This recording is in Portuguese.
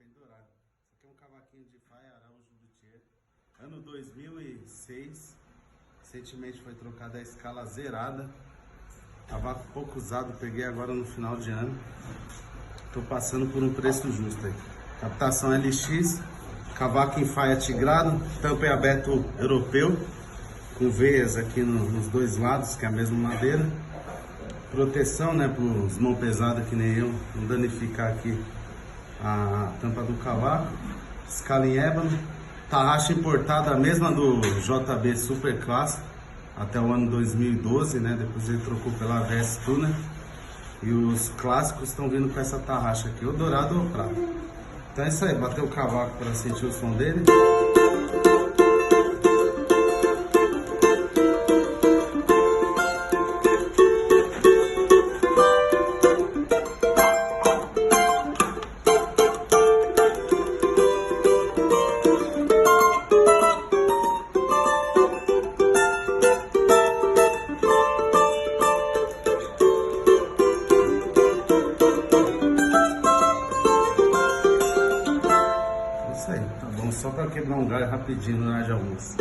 em Dourado. Isso aqui é um cavaquinho de Faia Araújo Luthier, ano 2006. Recentemente foi trocada a escala zerada. Cavaco pouco usado, peguei agora no final de ano. Tô passando por um preço justo aí. Captação LX, cavaco em faia tigrado, tampa em aberto europeu, com veias aqui nos dois lados, que é a mesma madeira. Proteção, né, para os mãos pesadas que nem eu, não danificar aqui a tampa do cavaco. Escala em ébano, tarraxa importada, a mesma do JB Super Classe, até o ano 2012, né, depois ele trocou pela VS Tuner. E os clássicos estão vindo com essa tarraxa aqui, ou dourado ou prata. Então é isso aí, bater o cavaco para sentir o som dele. Isso aí, tá bom, só para quebrar um galho rapidinho no ar de almoço.